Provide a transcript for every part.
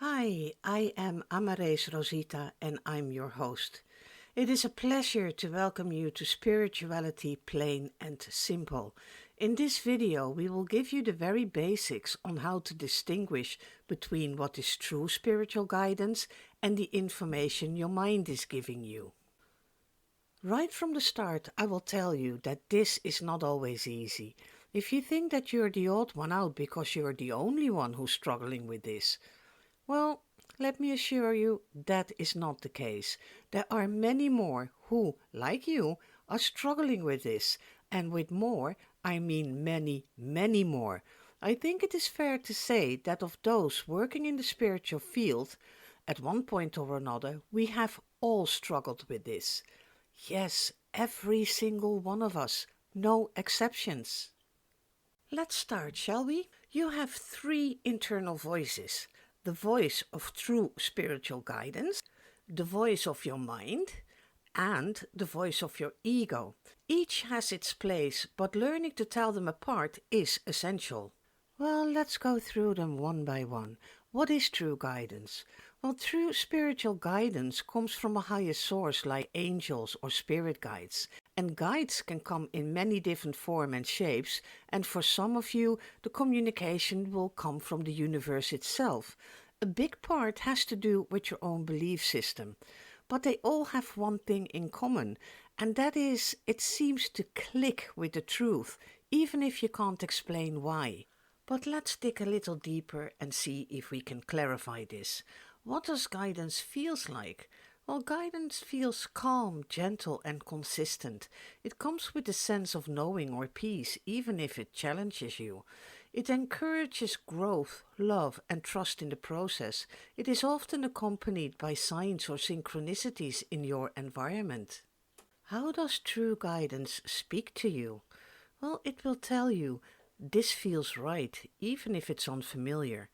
Hi, I am Amarae's Rosita and I'm your host. It is a pleasure to welcome you to Spirituality Plain and Simple. In this video, we will give you the very basics on how to distinguish between what is true spiritual guidance and the information your mind is giving you. Right from the start, I will tell you that this is not always easy. If you think that you're the odd one out because you're the only one who's struggling with this, well, let me assure you that is not the case. There are many more who, like you, are struggling with this. And with more, I mean many, many more. I think it is fair to say that of those working in the spiritual field, at one point or another, we have all struggled with this. Yes, every single one of us, no exceptions. Let's start, shall we? You have three internal voices: the voice of true spiritual guidance, the voice of your mind, and the voice of your ego. Each has its place, but learning to tell them apart is essential. Well, let's go through them one by one. What is true guidance? Well, true spiritual guidance comes from a higher source like angels or spirit guides. And guides can come in many different forms and shapes, and for some of you, the communication will come from the universe itself. A big part has to do with your own belief system. But they all have one thing in common, and that is it seems to click with the truth, even if you can't explain why. But let's dig a little deeper and see if we can clarify this. What does guidance feels like? Well, guidance feels calm, gentle, and consistent. It comes with a sense of knowing or peace, even if it challenges you. It encourages growth, love, and trust in the process. It is often accompanied by signs or synchronicities in your environment. How does true guidance speak to you? Well, it will tell you, this feels right, even if it's unfamiliar.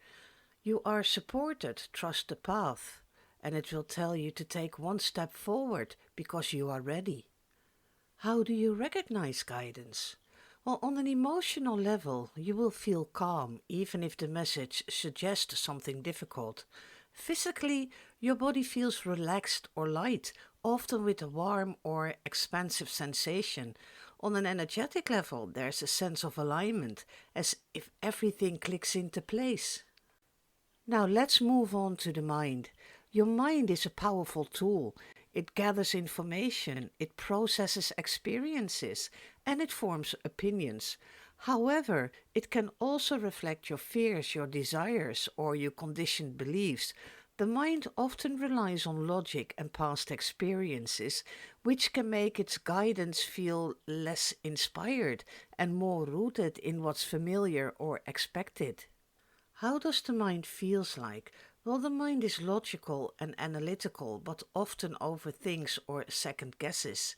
You are supported, trust the path, and it will tell you to take one step forward because you are ready. How do you recognize guidance? Well, on an emotional level, you will feel calm even if the message suggests something difficult. Physically, your body feels relaxed or light, often with a warm or expansive sensation. On an energetic level, there's a sense of alignment, as if everything clicks into place. Now let's move on to the mind. Your mind is a powerful tool. It gathers information, it processes experiences, and it forms opinions. However, it can also reflect your fears, your desires, or your conditioned beliefs. The mind often relies on logic and past experiences, which can make its guidance feel less inspired and more rooted in what's familiar or expected. How does the mind feels like? Well, the mind is logical and analytical, but often overthinks or second guesses.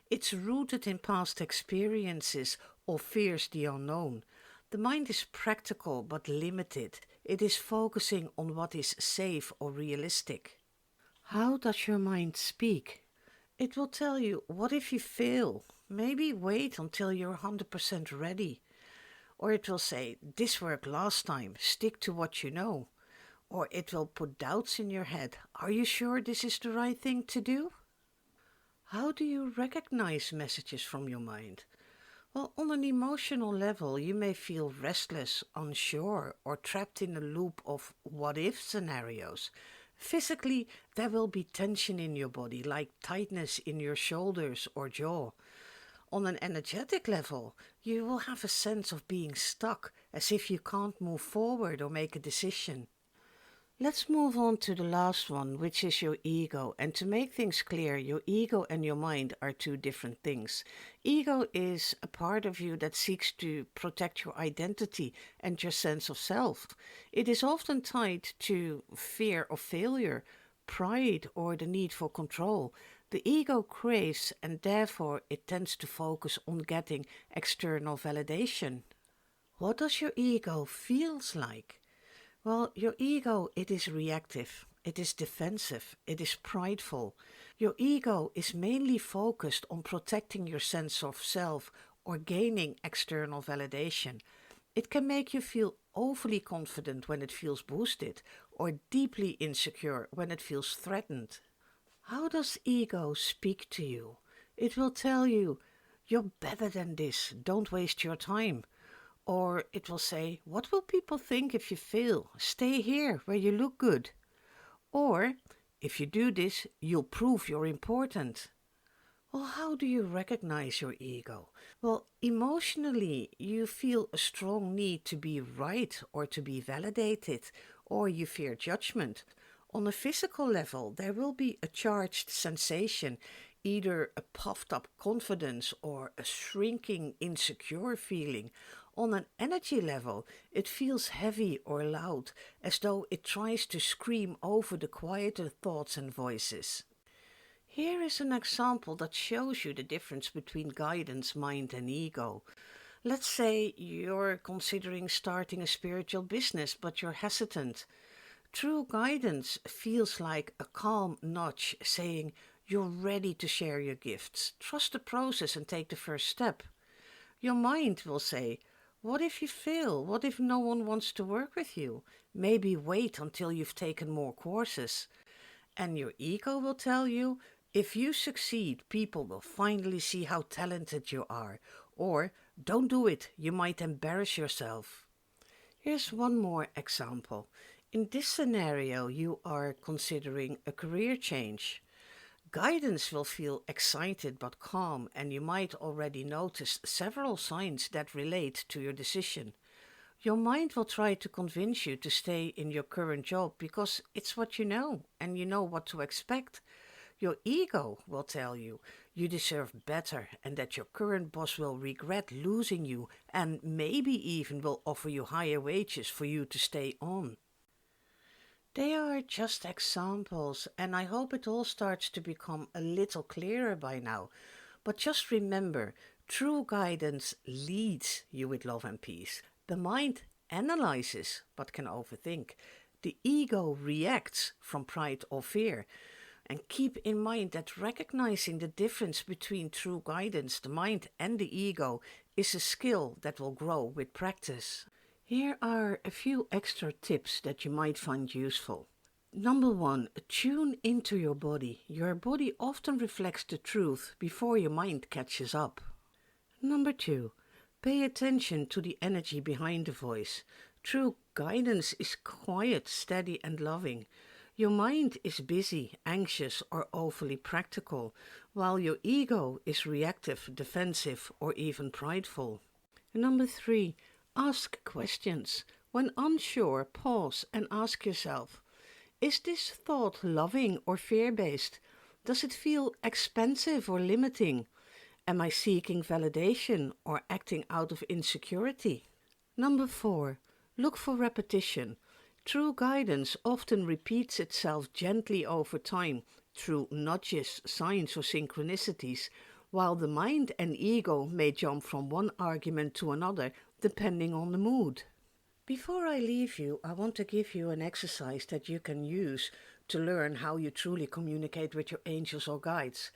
It's rooted in past experiences or fears the unknown. The mind is practical but limited. It is focusing on what is safe or realistic. How does your mind speak? It will tell you, what if you fail? Maybe wait until you're 100% ready. Or it will say, this worked last time, stick to what you know. Or it will put doubts in your head. Are you sure this is the right thing to do? How do you recognize messages from your mind? Well, on an emotional level, you may feel restless, unsure, or trapped in a loop of what if scenarios. Physically, there will be tension in your body, like tightness in your shoulders or jaw. On an energetic level, you will have a sense of being stuck, as if you can't move forward or make a decision. Let's move on to the last one, which is your ego. And to make things clear, your ego and your mind are two different things. Ego is a part of you that seeks to protect your identity and your sense of self. It is often tied to fear of failure, pride, or the need for control. The ego craves, and therefore it tends to focus on getting external validation. What does your ego feels like? Well, your ego, it is reactive, it is defensive, it is prideful. Your ego is mainly focused on protecting your sense of self or gaining external validation. It can make you feel overly confident when it feels boosted, or deeply insecure when it feels threatened. How does ego speak to you? It will tell you, you're better than this, don't waste your time. Or it will say, what will people think if you fail? Stay here where you look good. Or, if you do this, you'll prove you're important. Well, how do you recognize your ego? Well, emotionally, you feel a strong need to be right or to be validated, or you fear judgment. On a physical level, there will be a charged sensation, either a puffed up confidence or a shrinking, insecure feeling. On an energy level, it feels heavy or loud, as though it tries to scream over the quieter thoughts and voices. Here is an example that shows you the difference between guidance, mind, and ego. Let's say you're considering starting a spiritual business, but you're hesitant. True guidance feels like a calm nudge saying, you're ready to share your gifts. Trust the process and take the first step. Your mind will say, what if you fail? What if no one wants to work with you? Maybe wait until you've taken more courses. And your ego will tell you, if you succeed, people will finally see how talented you are. Or, don't do it, you might embarrass yourself. Here's one more example. In this scenario, you are considering a career change. Guidance will feel excited but calm, and you might already notice several signs that relate to your decision. Your mind will try to convince you to stay in your current job because it's what you know and you know what to expect. Your ego will tell you you deserve better and that your current boss will regret losing you and maybe even will offer you higher wages for you to stay on. They are just examples, and I hope it all starts to become a little clearer by now. But just remember, true guidance leads you with love and peace. The mind analyzes but can overthink. The ego reacts from pride or fear. And keep in mind that recognizing the difference between true guidance, the mind, and the ego is a skill that will grow with practice. Here are a few extra tips that you might find useful. Number one, tune into your body. Your body often reflects the truth before your mind catches up. Number two, pay attention to the energy behind the voice. True guidance is quiet, steady, and loving. Your mind is busy, anxious, or overly practical, while your ego is reactive, defensive, or even prideful. Number three, ask questions. When unsure, pause and ask yourself, is this thought loving or fear-based? Does it feel expensive or limiting? Am I seeking validation or acting out of insecurity? Number four, look for repetition. True guidance often repeats itself gently over time through nudges, signs, or synchronicities, while the mind and ego may jump from one argument to another depending on the mood. Before I leave you, I want to give you an exercise that you can use to learn how you truly communicate with your angels or guides.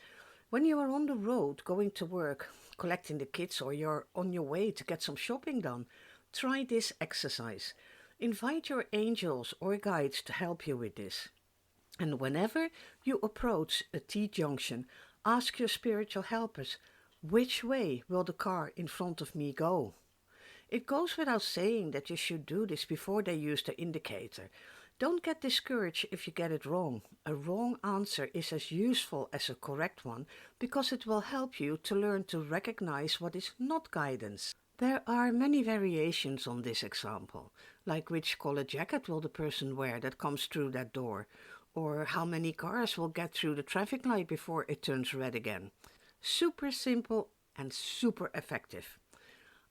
When you are on the road going to work, collecting the kids, or you're on your way to get some shopping done, try this exercise. Invite your angels or guides to help you with this. And whenever you approach a T-junction, ask your spiritual helpers, which way will the car in front of me go? It goes without saying that you should do this before they use the indicator. Don't get discouraged if you get it wrong. A wrong answer is as useful as a correct one because it will help you to learn to recognize what is not guidance. There are many variations on this example, like which color jacket will the person wear that comes through that door, or how many cars will get through the traffic light before it turns red again. Super simple and super effective.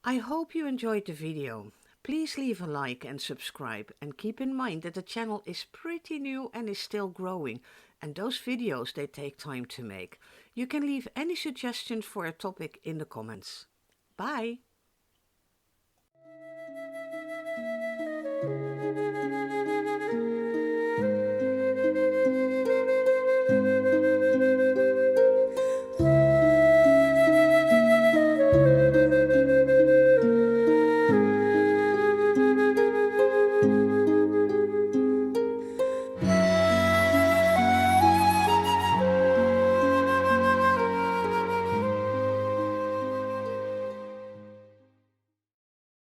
I hope you enjoyed the video. Please leave a like and subscribe, and keep in mind that the channel is pretty new and is still growing, and those videos they take time to make. You can leave any suggestions for a topic in the comments. Bye!